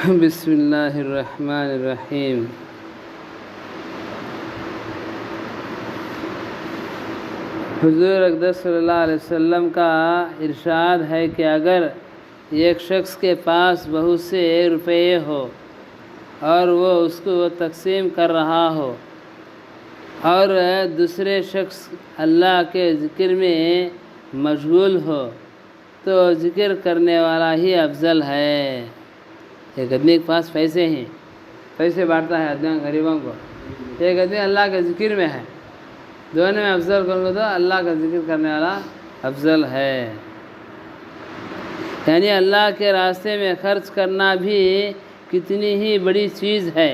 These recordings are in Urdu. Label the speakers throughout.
Speaker 1: بسم اللہ الرحمن الرحیم۔ حضور اقدس صلی اللہ علیہ وسلم کا ارشاد ہے کہ اگر ایک شخص کے پاس بہت سے روپے ہو اور وہ اس کو تقسیم کر رہا ہو اور دوسرے شخص اللہ کے ذکر میں مشغول ہو تو ذکر کرنے والا ہی افضل ہے۔ ایک آدمی کے پاس پیسے ہیں، پیسے بانٹتا ہے آدمی غریبوں کو، ایک آدمی اللہ کے ذکر میں ہے، دونوں میں افضل کروں تو اللہ کا ذکر کرنے والا افضل ہے۔ یعنی اللہ کے راستے میں خرچ کرنا بھی کتنی ہی بڑی چیز ہے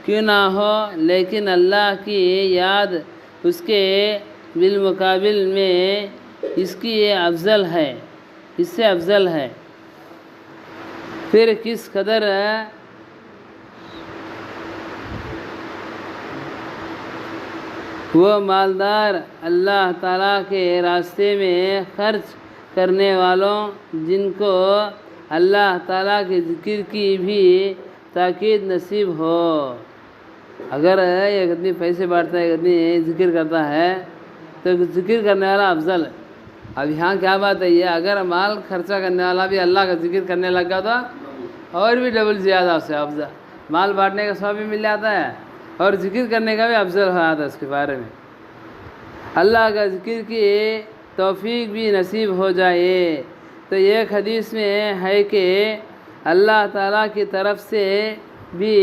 Speaker 1: کیوں نہ ہو، لیکن اللہ کی یاد اس کے بالمقابل میں اس کی افضل ہے، اس سے افضل ہے۔ پھر کس قدر وہ مالدار اللہ تعالیٰ کے راستے میں خرچ کرنے والوں جن کو اللہ تعالیٰ کے ذکر کی بھی تاکید نصیب ہو۔ اگر ایک آدمی پیسے بانٹتا ہے، ایک آدمی ذکر کرتا ہے تو ذکر کرنے والا افضل ہے۔ اب یہاں کیا بات ہے، یہ اگر مال خرچہ کرنے والا بھی اللہ کا ذکر کرنے لگ گیا تو اور بھی ڈبل زیادہ اس سے افضل، مال بانٹنے کا ثواب بھی مل جاتا ہے اور ذکر کرنے کا بھی افضل ہو جاتا ہے۔ اس کے بارے میں اللہ کا ذکر کی توفیق بھی نصیب ہو جائے تو ایک حدیث میں ہے کہ اللہ تعالیٰ کی طرف سے بھی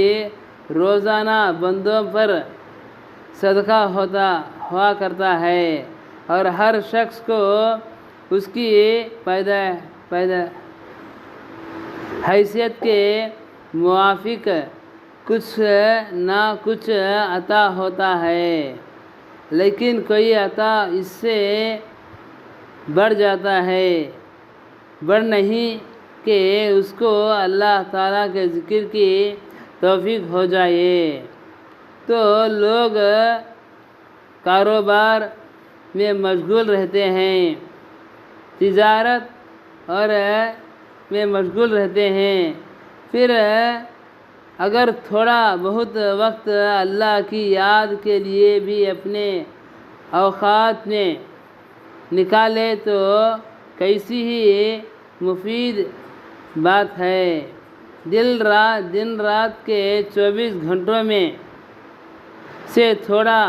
Speaker 1: روزانہ بندوں پر صدقہ ہوا کرتا ہے اور ہر شخص کو اس کی پیدا حیثیت کے موافق کچھ نہ کچھ عطا ہوتا ہے، لیکن کوئی عطا اس سے بڑھ جاتا ہے، بڑھ نہیں کہ اس کو اللہ تعالیٰ کے ذکر کی توفیق ہو جائے۔ تو لوگ کاروبار میں مشغول رہتے ہیں، تجارت اور میں مشغول رہتے ہیں، پھر اگر تھوڑا بہت وقت اللہ کی یاد کے لیے بھی اپنے اوقات میں نکالے تو کیسی ہی مفید بات ہے۔ دن رات کے 24 گھنٹوں میں سے تھوڑا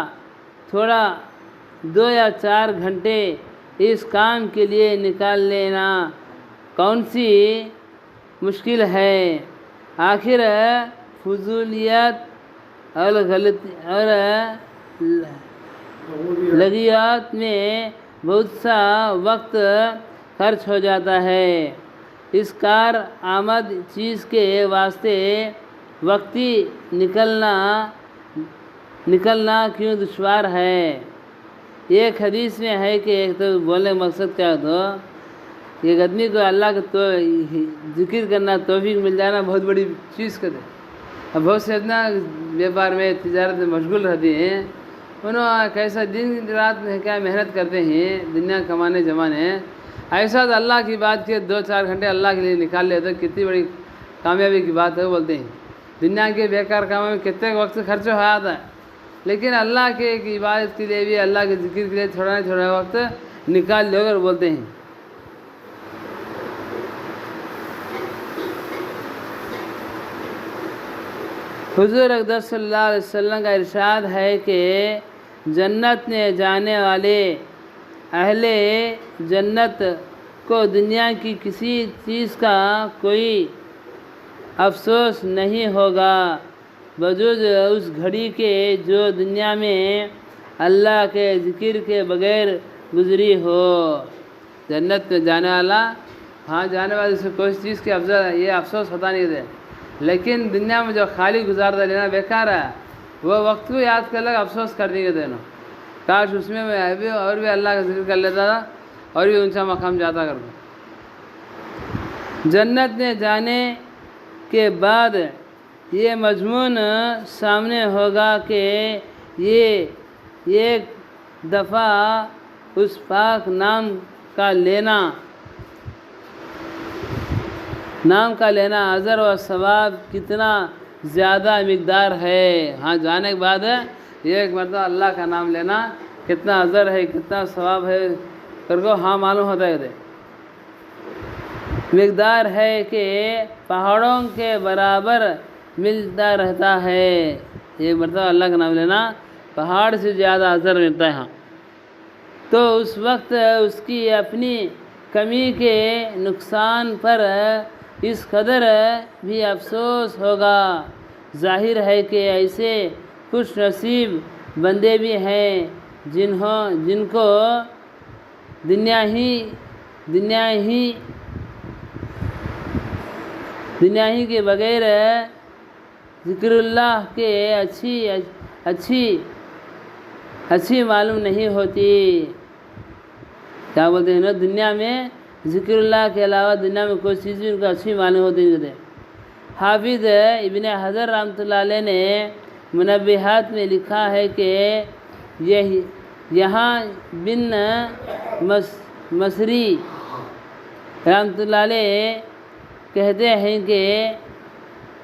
Speaker 1: 2 یا 4 گھنٹے اس کام کے لیے نکال لینا کون سی مشکل ہے۔ آخر فضولیات اور لغویات میں بہت سا وقت خرچ ہو جاتا ہے۔ اس کارآمد چیز کے واسطے وقتی نکلنا کیوں دشوار ہے۔ ایک حدیث میں ہے کہ ایک تو بولنے کا مقصد کیا تو ایک آدمی کو اللہ کا ذکر کرنا توفیق مل جانا بہت بڑی چیز کا ہے۔ اب بہت سے اتنا بیوپار میں تجارت میں مشغول رہتے ہیں، انہوں کیسا دن رات کیا محنت کرتے ہیں دنیا کمانے جمانے، ایسا تو اللہ کی بات کے 2-4 گھنٹے اللہ کے لیے نکال لے تو کتنی بڑی کامیابی کی بات ہے۔ وہ بولتے ہیں دنیا کے بیکار کاموں میں کتنے وقت خرچ ہو جاتا ہے، لیکن اللہ کے عبادت کے لیے بھی اللہ کے ذکر کے لیے تھوڑا وقت نکال لو کر بولتے ہیں۔ حضور اقدس صلی اللہ علیہ وسلم کا ارشاد ہے کہ جنت میں جانے والے اہل جنت کو دنیا کی کسی چیز کا کوئی افسوس نہیں ہوگا بجز اس گھڑی کے جو دنیا میں اللہ کے ذکر کے بغیر گزری ہو۔ جنت میں جانے والا جانے والے سے کوئی چیز کے یہ افسوس ہوتا نہیں ہے، لیکن دنیا میں جو خالی گزارتا لینا بیکار ہے، وہ وقت کو یاد کر لگا افسوس کر دیں گے دونوں، کاش اس میں اور بھی اللہ کا ذکر کر لیتا تھا اور بھی اونچا مقام جاتا کر دوں۔ جنت میں جانے کے بعد یہ مضمون سامنے ہوگا کہ یہ ایک دفعہ اس پاک نام کا لینا نام کا لینا اجر و ثواب کتنا زیادہ مقدار ہے۔ ہاں جانے کے بعد ایک مرتبہ اللہ کا نام لینا کتنا اجر ہے، کتنا ثواب ہے، کر کو ہاں معلوم ہوتا ہے۔ مقدار ہے کہ پہاڑوں کے برابر ملتا رہتا ہے۔ ایک مرتبہ اللہ کا نام لینا پہاڑ سے زیادہ اجر ملتا ہے۔ ہاں تو اس وقت اس کی اپنی کمی کے نقصان پر اس قدر بھی افسوس ہوگا۔ ظاہر ہے کہ ایسے خوش نصیب بندے بھی ہیں جن کو دنیا ہی کے بغیر ذکر اللہ کے اچھی معلوم نہیں ہوتی۔ کیا بولتے ہیں نا، دنیا میں ذکر اللہ کے علاوہ دنیا میں کوئی چیز بھی ان کو اچھی معلوم ہوتی نہیں۔ حافظ ابن حجر رحمۃ اللہ علیہ نے منبہات میں لکھا ہے کہ یہاں بن مصری رحمۃ اللہ علیہ کہتے ہیں کہ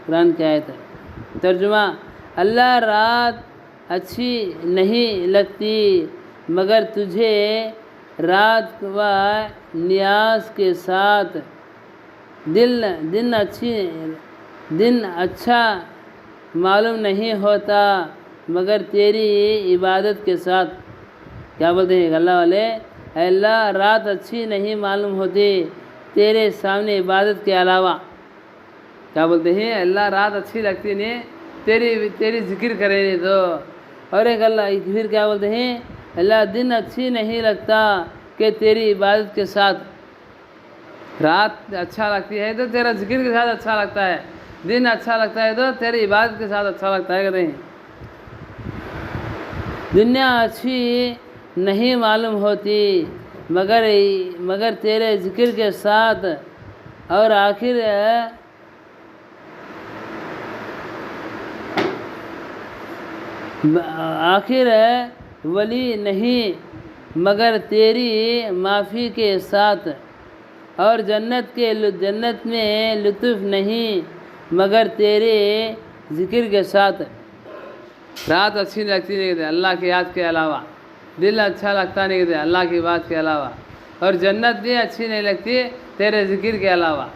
Speaker 1: قرآن کی آیت ہے، ترجمہ: اللہ رات اچھی نہیں لگتی مگر تجھے رات و نیاز کے ساتھ، دن اچھا معلوم نہیں ہوتا مگر تیری عبادت کے ساتھ۔ کیا بولتے ہیں اللہ والے، اے اللہ رات اچھی نہیں معلوم ہوتی تیرے سامنے عبادت کے علاوہ۔ کیا بولتے ہیں، اللہ رات اچھی لگتی نہیں تیری ذکر کرے نہیں تو۔ اور ایک اللہ پھر کیا بولتے ہیں، اللہ دن اچھی نہیں لگتا کہ تیری عبادت کے ساتھ۔ رات اچھا لگتی ہے تو تیرا ذکر کے ساتھ اچھا لگتا ہے، دن اچھا لگتا ہے تو تیری عبادت کے ساتھ اچھا لگتا ہے۔ کہتے ہیں دنیا اچھی نہیں معلوم ہوتی مگر تیرے ذکر کے ساتھ، اور آخر ولی نہیں مگر تیری معافی کے ساتھ، اور جنت میں لطف نہیں مگر تیرے ذکر کے ساتھ۔ رات اچھی لگتی نہیں کہتے اللہ کی یاد کے علاوہ، دل اچھا لگتا نہیں کہتے اللہ کی بات کے علاوہ، اور جنت بھی اچھی نہیں لگتی تیرے ذکر کے علاوہ۔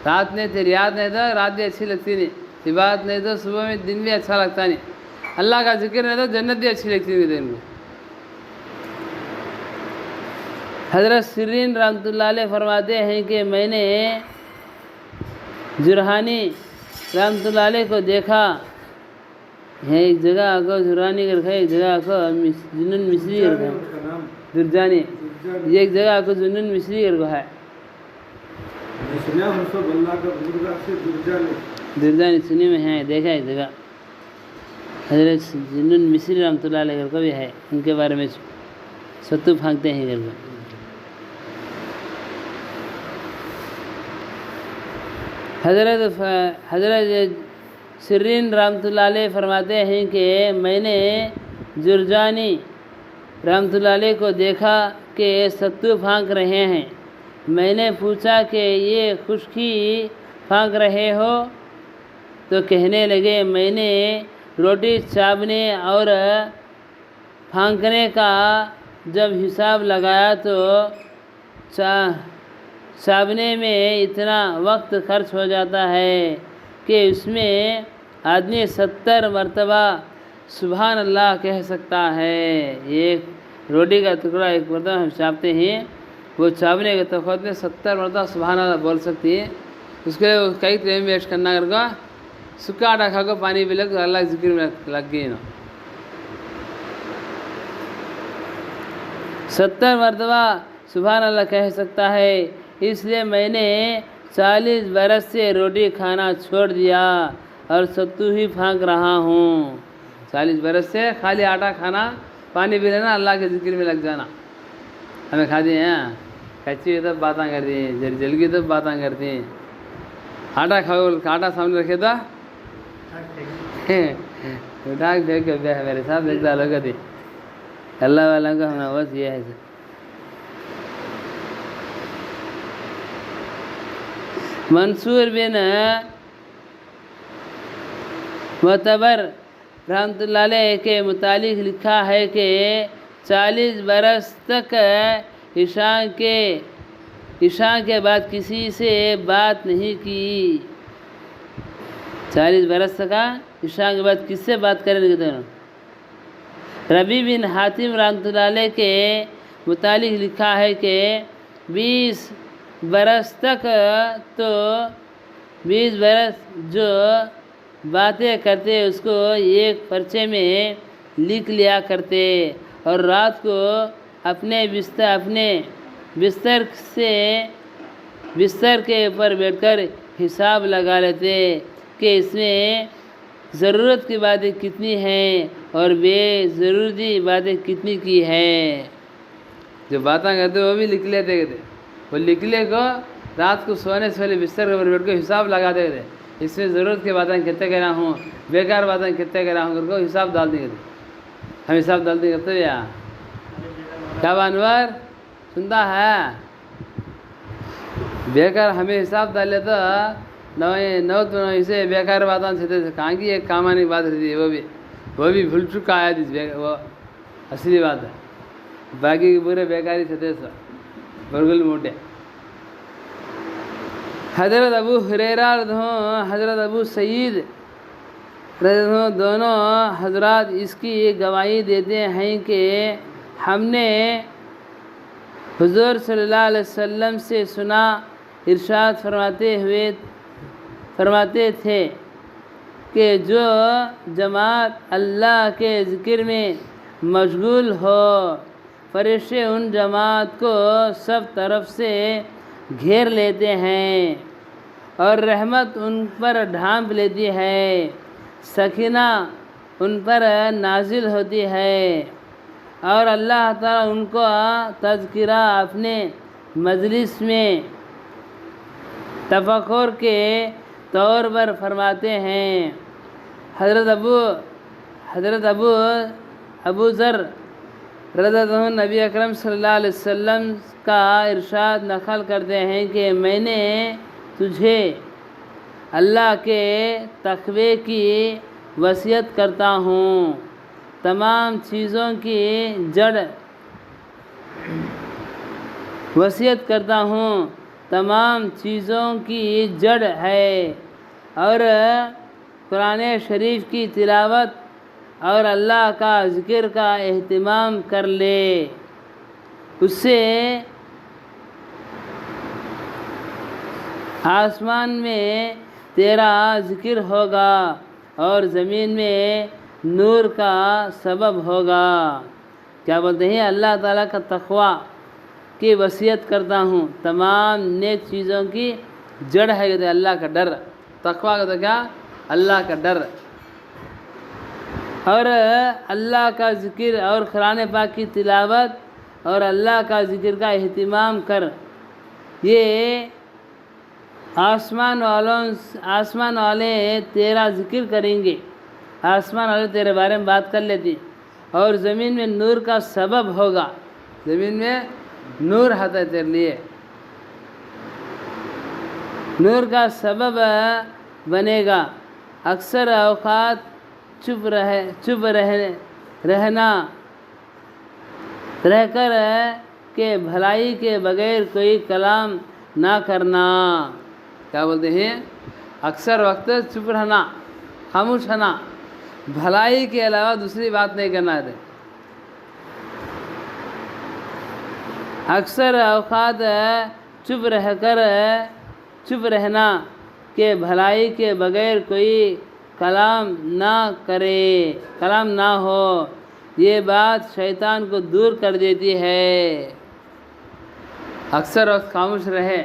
Speaker 1: رات نہیں تیری یاد نہیں تو رات بھی اچھی لگتی نہیں، عبادت نہیں تو صبح میں دن بھی اچھا لگتا نہیں، اللہ کا ذکر نہیں تو جنت بھی اچھی لگتی نہیں ان کو۔ حضرت سرین رحمۃ اللہ علیہ فرماتے ہیں کہ میں نے جرہانی رحمۃ اللہ علیہ کو دیکھا ہے، ایک جگہ کو جرہانی کر ہے، ایک جگہ کو جنون مصری کر ہے، درجانی، یہ ایک جگہ کو جنون مصری کر ہے، درجانی سنی میں ہے، دیکھا ایک جگہ حضرت جنون مصری رحمۃ اللہ علیہ کو بھی ہے، ان کے بارے میں ستو پھانکتے ہیں گھر میں۔ حضرت سرین رحمۃ اللہ علیہ فرماتے ہیں کہ میں نے جرجانی رحمۃ اللہ علیہ کو دیکھا کہ ستو پھانک رہے ہیں۔ میں نے پوچھا کہ یہ خشکی پھانک رہے ہو؟ تو کہنے لگے میں نے روٹی چاپنے اور پھانکنے کا جب حساب لگایا تو چاپنے میں اتنا وقت خرچ ہو جاتا ہے کہ اس میں آدمی 70 مرتبہ سبحان اللہ کہہ سکتا ہے۔ ایک روٹی کا ٹکڑا ایک مرتبہ ہم چاپتے ہیں، وہ چاپنے کے توقعات میں 70 مرتبہ سبحان اللہ بول سکتی ہے۔ اس کے لیے کئی ٹائم ویسٹ کرنا کر کو سکا آٹا کھا کو پانی پی لے تو اللہ ذکر میں لگ گئی نا۔ 70 مرتبہ سبحان اللہ کہہ سکتا ہے، اس لیے میں نے 40 برس سے روٹی کھانا چھوڑ دیا اور ستو ہی پھانک رہا ہوں۔ 40 برس سے خالی آٹا کھانا، پانی پی لینا، اللہ کے ذکر میں لگ جانا۔ ہمیں کھاتے ہیں کچی تب باتیں کرتی ہیں، جل کی تب باتیں کرتی ہیں۔ آٹا کھاؤ، آٹا سامنے رکھے تھا ڈاک بھیگ کے میرے ساتھ بھیجتا لوگ تھی اللہ والوں کا ہمیں بس یہ ہے۔ منصور بن معتبر رحمۃ اللہ علیہ کے متعلق لکھا ہے کہ 40 برس تک عشاء کے بعد کسی سے بات نہیں کی۔ 40 برس تک عشاء کے بعد کس سے بات کریں گے؟ ربیع بن حاتم رحمۃ اللہ علیہ کے متعلق لکھا ہے کہ 20 برس تک تو 20 برس جو باتیں کرتے اس کو ایک پرچے میں لکھ لیا کرتے اور رات کو اپنے بستر کے اوپر بیٹھ کر حساب لگا لیتے کہ اس میں ضرورت کی باتیں کتنی ہیں اور بے ضروری باتیں کتنی کی ہیں۔ جو باتیں کرتے وہ بھی لکھ لیتے کہتے، وہ لکھ لے کو رات کو سونے سے پہلے بستر کے اوپر بیٹھ کے حساب لگاتے تھے، اس میں ضرورت کی باتیں کتنے کرا ہوں، بیکار باتیں کتنے کرا ہوں کر کو حساب ڈال دیں گے۔ ہم حساب ڈالتے کرتے یا کیا بانور سنتا ہے؟ بیکار ہمیں حساب ڈال لیتا نو اسے بیکار باتیں چھتے تھے، کہاں کی ایک کام آنے کی بات رہتی ہے، وہ بھی بھول چکا آیا تھی، وہ اصلی بات ہے، باقی کے پورے بیکاری چھتے سو برگل موٹے۔ حضرت ابو ہریرہ حضرت ابو سعید دونوں حضرات اس کی گواہی دیتے ہیں کہ ہم نے حضور صلی اللہ علیہ وسلم سے سنا، ارشاد فرماتے تھے کہ جو جماعت اللہ کے ذکر میں مشغول ہو، فرشتے ان جماعت کو سب طرف سے گھیر لیتے ہیں اور رحمت ان پر ڈھانپ لیتی ہے، سکینہ ان پر نازل ہوتی ہے اور اللہ تعالیٰ ان کو تذکرہ اپنے مجلس میں تفکر کے طور پر فرماتے ہیں۔ حضرت ابو ذر رضی اللہ عنہ نبی اکرم صلی اللہ علیہ وسلم کا ارشاد نقل کرتے ہیں کہ میں نے تجھے اللہ کے تقوی کی وصیت کرتا ہوں، تمام چیزوں کی جڑ ہے، اور قرآن شریف کی تلاوت اور اللہ کا ذکر کا اہتمام کر لے، اس سے آسمان میں تیرا ذکر ہوگا اور زمین میں نور کا سبب ہوگا۔ کیا بولتے ہیں؟ اللہ تعالیٰ کا تقوی کی وصیت کرتا ہوں، تمام نیک چیزوں کی جڑ ہے کہتے ہیں اللہ کا ڈر۔ تقوی کا تو کیا؟ اللہ کا ڈر اور اللہ کا ذکر اور قرآن پاک کی تلاوت اور اللہ کا ذکر کا اہتمام کر۔ یہ آسمان والے تیرا ذکر کریں گے، آسمان والے تیرے بارے میں بات کر لیتی، اور زمین میں نور کا سبب ہوگا، زمین میں نور ہوتا ہے تیرے لیے، نور کا سبب بنے گا۔ اکثر اوقات چپ رہ کر کہ بھلائی کے بغیر کوئی کلام نہ کرنا۔ کیا بولتے ہیں؟ اکثر وقت چپ رہنا، خاموش رہنا، بھلائی کے علاوہ دوسری بات نہیں کرنا ہے۔ اکثر اوقات چپ رہنا کہ بھلائی کے بغیر کوئی کلام نہ ہو، یہ بات شیطان کو دور کر دیتی ہے۔ اکثر وقت خاموش رہے،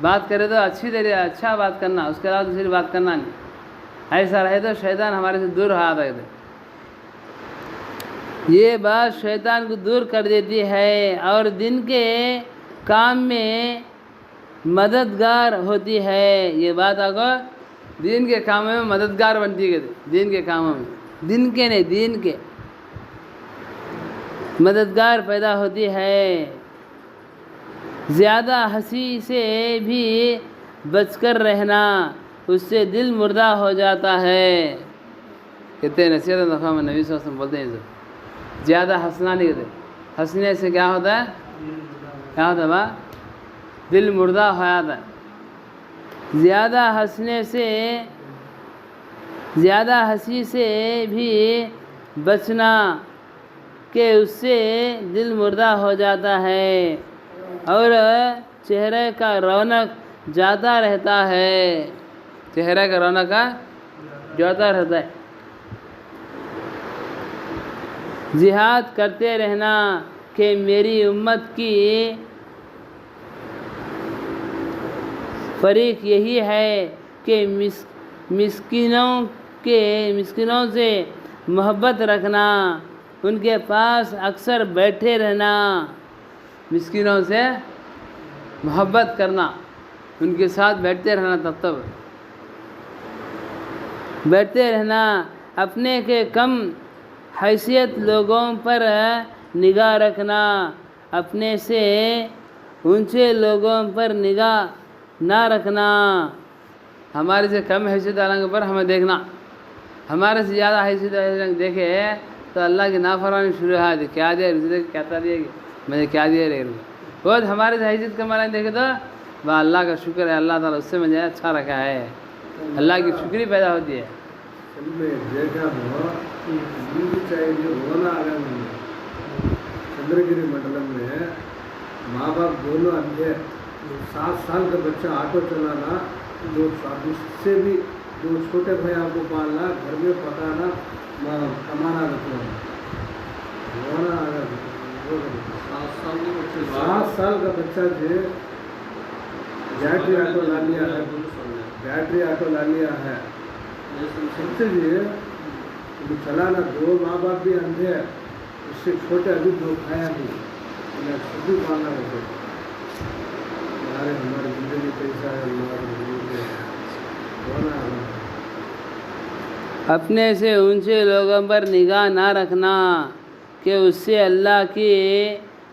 Speaker 1: بات کرے تو اچھا بات کرنا، اس کے علاوہ دوسری بات کرنا نہیں، ایسا رہے تو شیطان ہمارے سے دور ہو جاتا ہے۔ یہ بات شیطان کو دور کر دیتی ہے اور دن کے کام میں مددگار ہوتی ہے۔ یہ بات آپ کو دین کے کاموں میں مددگار بنتی ہے، دین کے کاموں میں، دن کے نہیں، دین کے مددگار پیدا ہوتی ہے۔ زیادہ ہنسی سے بھی بچ کر رہنا، اس سے دل مردہ ہو جاتا ہے۔ کہتے ہیں نصیحت دفعہ میں نبی صلی اللہ علیہ وسلم بولتے ہیں زیادہ ہنسنا نہیں کہتے، ہنسنے سے کیا ہوتا ہے؟ کیا ہوتا ہے با؟ دل مردہ ہو جاتا ہے۔ زیادہ ہنسنے سے، زیادہ ہنسی سے بھی بچنا کہ اس سے دل مردہ ہو جاتا ہے اور چہرے کا رونق جاتا رہتا ہے، چہرے کا رونق جاتا رہتا ہے۔ جہاد کرتے رہنا کہ میری امت کی فریق یہی ہے کہ مسکینوں سے محبت رکھنا، ان کے پاس اکثر بیٹھے رہنا، مسکینوں سے محبت کرنا، ان کے ساتھ بیٹھتے رہنا، تب بیٹھتے رہنا، اپنے کے کم حیثیت لوگوں پر نگاہ رکھنا، اپنے سے اونچے لوگوں پر نگاہ نہ رکھنا، ہمارے سے کم حیثیت والوں پر ہمیں دیکھنا، ہمارے سے زیادہ حیثیت دیکھے تو اللہ کی نافرمانی شروع ہے، کیا دے رزق کہتا دے گی، مجھے کیا دیا رہے گا، بہت ہمارے سے حیثیت کم والا دیکھے تو با اللہ کا شکر ہے، اللہ تعالیٰ اس سے مجھے اچھا رکھا ہے، اللہ کی شکری پیدا ہوتی ہے۔
Speaker 2: چندرگری منڈلم میں ماں باپ دونوں اندھے، 7 سال کا بچہ آٹو چلانا، اس سے بھی 2 چھوٹے بھائیوں کو پالنا، گھر میں پکانا، کمانا رکھنا، 7 سال کا بچہ جو بیٹری آٹو لا لیا ہے، بیٹری آٹو لا لیا ہے، سب سے بھی چلانا، 2 ماں باپ بھی اندھے، اس سے چھوٹے ابھی 2 کھایا بھی، سب بھی پالنا رکھے، ہماری زندگی کیسا ہے،
Speaker 1: اپنے سے اونچے لوگوں پر نگاہ نہ رکھنا کہ اس سے اللہ کی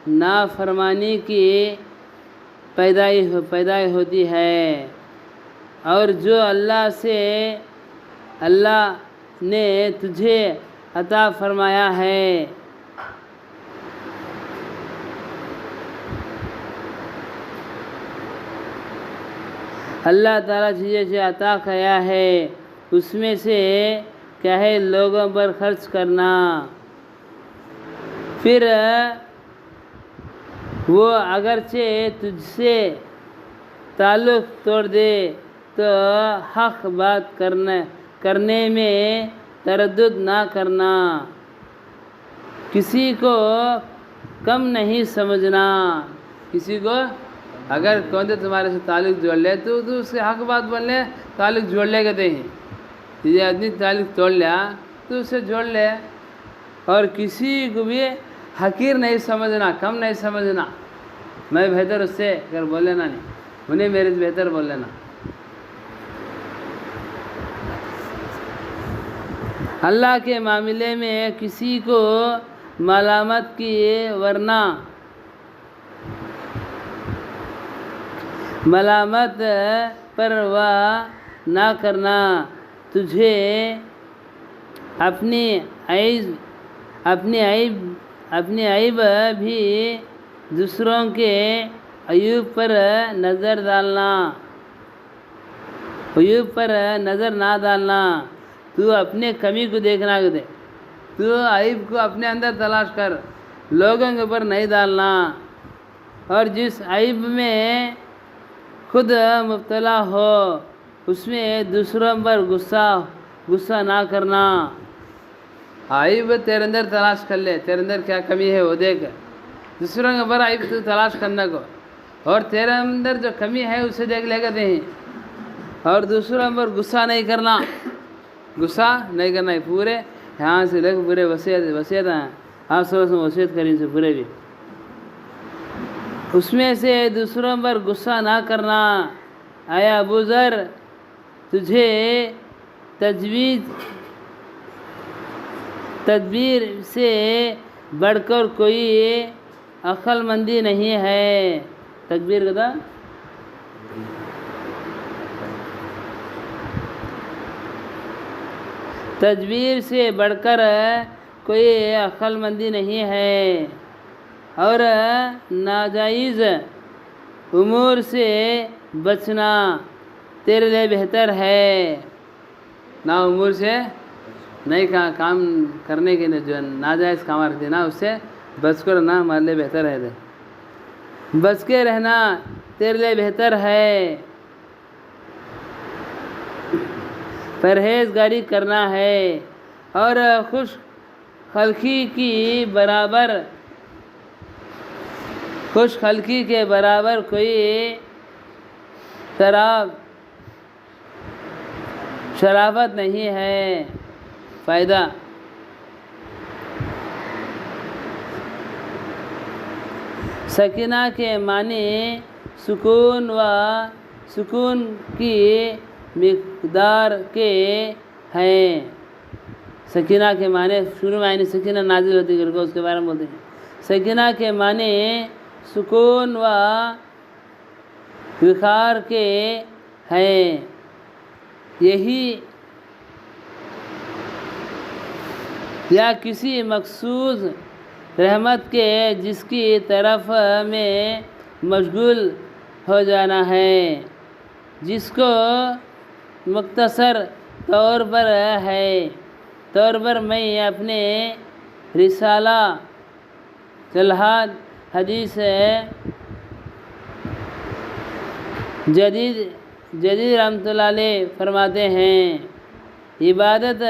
Speaker 1: نافرمانی کی پیدائی ہوتی ہے، اور جو اللہ نے تجھے عطا فرمایا ہے اللہ تعالیٰ چیزیں عطا کیا ہے، اس میں سے کہے لوگوں پر خرچ کرنا، پھر وہ اگرچہ تجھ سے تعلق توڑ دے تو حق بات کرنے میں تردد نہ کرنا، کسی کو کم نہیں سمجھنا، کسی کو اگر کون تمہارے سے تعلق جوڑ لے تو اس سے حق بات بول لے، تعلق جوڑ لے کہتے ہیں، یہ آدمی تعلق توڑ لیا تو اسے جوڑ لے، اور کسی کو بھی حقیر نہیں سمجھنا، کم نہیں سمجھنا، میں بہتر اس سے اگر بول لینا نہیں، انہیں میرے سے بہتر بول لینا۔ اللہ کے معاملے میں کسی کو ملامت کیے ورنہ ملامت پرواہ نہ کرنا، تجھے اپنی عیب بھی دوسروں کے عیوب پر نظر نہ ڈالنا، تو اپنے کمی کو دیکھنا، تو عیب کو اپنے اندر تلاش کر، لوگوں کے اوپر نہیں ڈالنا، اور جس عیب میں خود مبتلا ہو اس میں دوسروں پر غصہ نہ کرنا۔ عیب تیرے اندر تلاش کر لے، تیرے اندر کیا کمی ہے وہ دیکھ، دوسروں کے اوپر عیب تو تلاش کرنے کو، اور تیرے اندر جو کمی ہے اسے دیکھ لے کہتے ہیں، اور دوسروں پر غصہ نہیں کرنا، پورے یہاں سے لے پورے وصیت ہیں، آپ سب وصیت کریں سے پورے بھی، اس میں سے دوسروں پر غصہ نہ کرنا۔ اے ابو ذر، تجھے تدبیر سے بڑھ کر کوئی عقل مندی نہیں ہے، تدبیر کا تدبیر سے بڑھ کر کوئی عقل مندی نہیں ہے، اور ناجائز امور سے بچنا تیرے لیے بہتر ہے۔ نا امور سے نہیں کام کرنے کے لیے جو ناجائز کام رکھتے ہیں نا، اس سے بچ کر رہنا ہمارے لیے بہتر ہے، بچ کے رہنا تیرے لیے بہتر ہے۔ پرہیزگاری کرنا ہے اور خوش خلقی کے برابر کوئی شرافت نہیں ہے۔ فائدہ سکینہ کے معنی سکون کی مقدار کے ہیں۔ سکینہ کے معنی شروع میں سکینہ نازل ہوتی ہے، اس کے بارے میں بولتے ہیں۔ سکینہ کے معنی سکون و وقار کے ہیں، یہی یا کسی مخصوص رحمت کے جس کی طرف میں مشغول ہو جانا ہے، جس کو مختصر طور پر میں اپنے رسالہ جلحاد حدیث جدید رحمۃ اللہ علیہ فرماتے ہیں، عبادت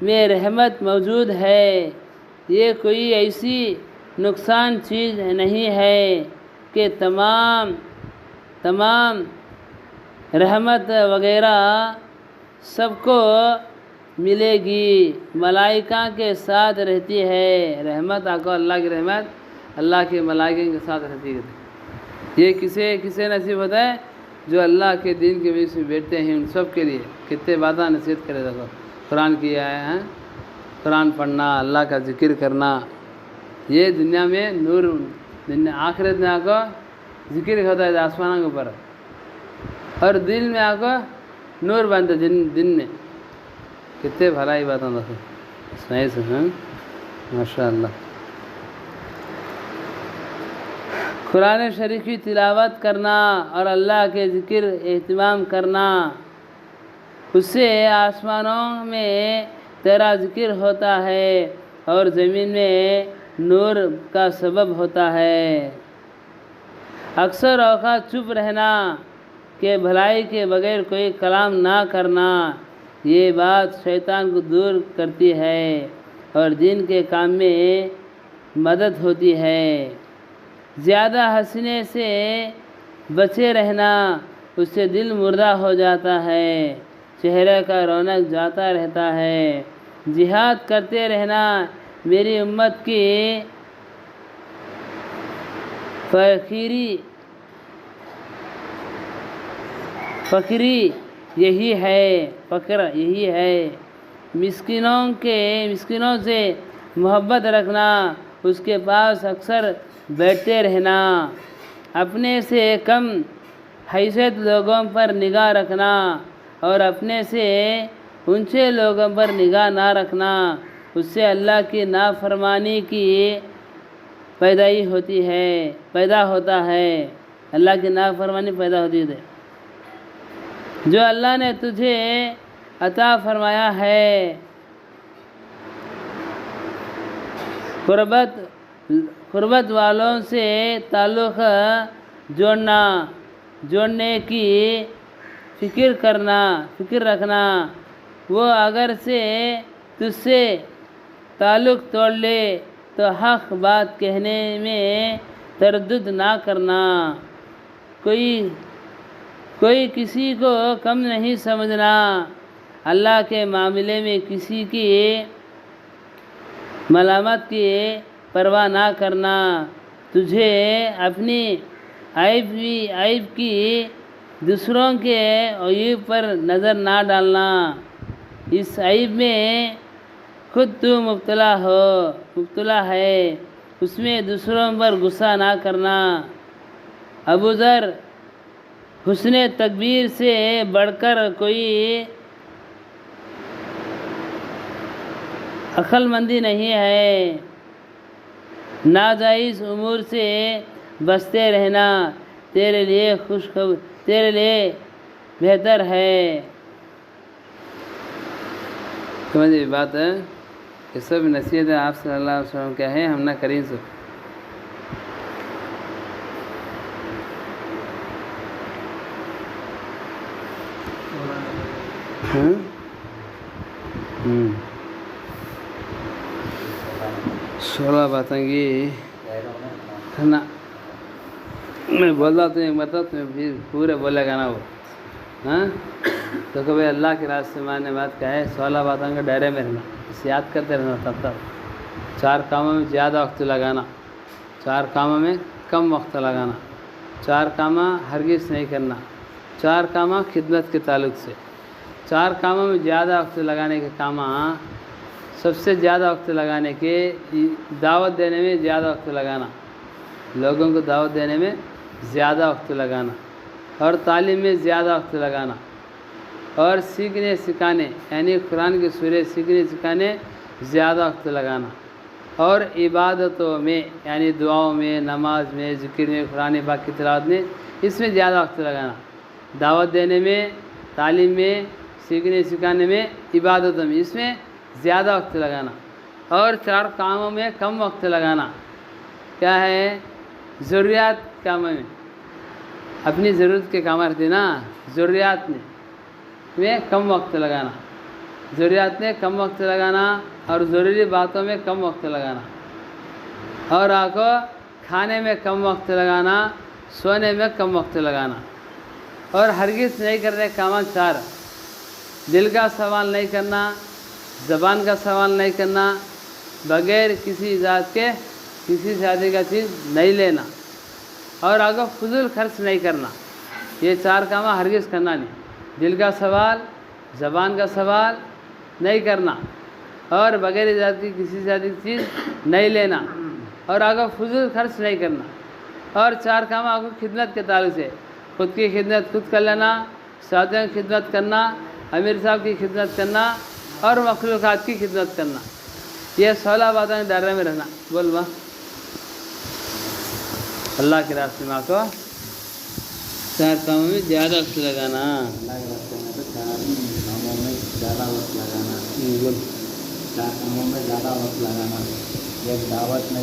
Speaker 1: میں رحمت موجود ہے، یہ کوئی ایسی نقصان چیز نہیں ہے کہ تمام رحمت وغیرہ سب کو ملے گی، ملائکہ کے ساتھ رہتی ہے۔ رحمت آپ کو اللہ کی رحمت اللہ کے ملائکہ کے ساتھ رہتی ہے۔ یہ کسے نصیب ہوتا ہے؟ جو اللہ کے دین کے وجہ سے بیٹھتے ہیں، ان سب کے لیے کتنے باتیں نصیحت کرے دیکھو۔ قرآن کیا ہے، قرآن پڑھنا، اللہ کا ذکر کرنا، یہ دنیا میں نور، آخرت میں آپ کو ذکر ہوتا ہے آسمانوں کے اوپر، اور دل میں آپ کو نور بنتا ہے دن میں۔ کتنے بھلائی باتیں دیکھو، صحیح سے ماشاء اللہ۔ قرآن شریف کی تلاوت کرنا اور اللہ کے ذکر اہتمام کرنا، اس سے آسمانوں میں تیرا ذکر ہوتا ہے اور زمین میں نور کا سبب ہوتا ہے۔ اکثر اوقات چپ رہنا کہ بھلائی کے بغیر کوئی کلام نہ کرنا، یہ بات شیطان کو دور کرتی ہے اور دین کے کام میں مدد ہوتی ہے۔ زیادہ ہنسنے سے بچے رہنا، اس سے دل مردہ ہو جاتا ہے، چہرے کا رونق جاتا رہتا ہے۔ جہاد کرتے رہنا میری امت کی فقری یہی ہے، مسکینوں سے محبت رکھنا، اس کے پاس اکثر بیٹھتے رہنا، اپنے سے کم حیثیت لوگوں پر نگاہ رکھنا اور اپنے سے اونچے لوگوں پر نگاہ نہ رکھنا، اس سے اللہ کی نافرمانی کی پیدا ہوتا ہے۔ اللہ کی نافرمانی پیدا ہوتی ہے۔ جو اللہ نے تجھے عطا فرمایا ہے، قربت والوں سے تعلق جوڑنے کی فکر رکھنا، وہ اگر سے تجھ سے تعلق توڑ لے تو حق بات کہنے میں تردد نہ کرنا۔ کوئی کسی کو کم نہیں سمجھنا، اللہ کے معاملے میں کسی کی ملامت کی پرواہ نہ کرنا، تجھے اپنی عیب کی دوسروں کے عیوب پر نظر نہ ڈالنا، اس عیب میں خود تو مبتلا ہے، اس میں دوسروں پر غصہ نہ کرنا۔ ابو ذر، حسن تکبیر سے بڑھ کر کوئی عقل مندی نہیں ہے، ناجائز امور سے بچتے رہنا تیرے لیے بہتر ہے۔ سمجھے بات ہے؟ یہ سب نصیحت ہے آپ صلی اللہ علیہ وسلم کیا ہے، ہم نہ کریں سو۔ سولہ باتیں گی نا، میں بول رہا تمہیں مطلب تمہیں پورے بولے گا نا وہ، ہاں تو کہ بھائی اللہ کے راستے میں آنے بات کیا ہے، 16 باتوں کے ڈیرے میں رہنا، اسے یاد کرتے رہنا تب تک۔ 4 کاموں میں زیادہ وقت لگانا، 4 کاموں میں کم وقت لگانا، 4 کاموں ہرگز نہیں کرنا، 4 کاموں خدمت کے تعلق سے، 4 کاموں میں زیادہ وقت لگانے کے کاموں، سب سے زیادہ وقت لگانے کے دعوت دینے میں زیادہ وقت لگانا، لوگوں کو دعوت دینے میں زیادہ وقت لگانا، اور تعلیم میں زیادہ وقت لگانا، اور سیکھنے سکھانے یعنی قرآن کی سورے سیکھنے سکھانے زیادہ وقت لگانا، اور عبادتوں میں یعنی دعاؤں میں، نماز میں، ذکر میں، قرآن پاک کی تلاوت میں، اس میں زیادہ وقت لگانا، دعوت دینے میں، تعلیم میں، سیکھنے سکھانے میں، عبادتوں میں، اس میں زیادہ وقت لگانا، اور 4 کاموں میں کم وقت لگانا۔ کیا ہے؟ ضروریات کاموں میں، اپنی ضرورت کے کام رہتے نا، ضروریات میں کم وقت لگانا، ضروریات میں کم وقت لگانا، اور ضروری باتوں میں کم وقت لگانا، اور آپ کو کھانے میں کم وقت لگانا، سونے میں کم وقت لگانا، اور ہرگز نہیں کرنے کام 4، دل کا سوال نہیں کرنا، زبان کا سوال نہیں کرنا، بغیر کسی ذات کے کسی شادی کا چیز نہیں لینا، اور آگے فضول خرچ نہیں کرنا۔ یہ 4 کام ہرگز کرنا نہیں، دل کا سوال، زبان کا سوال نہیں کرنا، اور بغیر ذات کی کسی شادی کی چیز نہیں لینا، اور آگے فضول خرچ نہیں کرنا، اور 4 کام آپ کو خدمت کے تعلق سے، خود کی خدمت خود کر لینا، ساتھیوں کی خدمت کرنا، امیر صاحب کی خدمت کرنا، اور مخلوقات کی خدمت کرنا۔ یہ 16 باتوں کے دائرے میں رہنا۔ بول با اللہ کے راستے میں آپ کو 4 کاموں میں زیادہ وقت لگانا،
Speaker 3: اللہ کے راستے میں تو 4 کاموں میں زیادہ وقت لگانا،
Speaker 1: بول
Speaker 3: 4 کاموں میں زیادہ وقت لگانا، ایک دعوت میں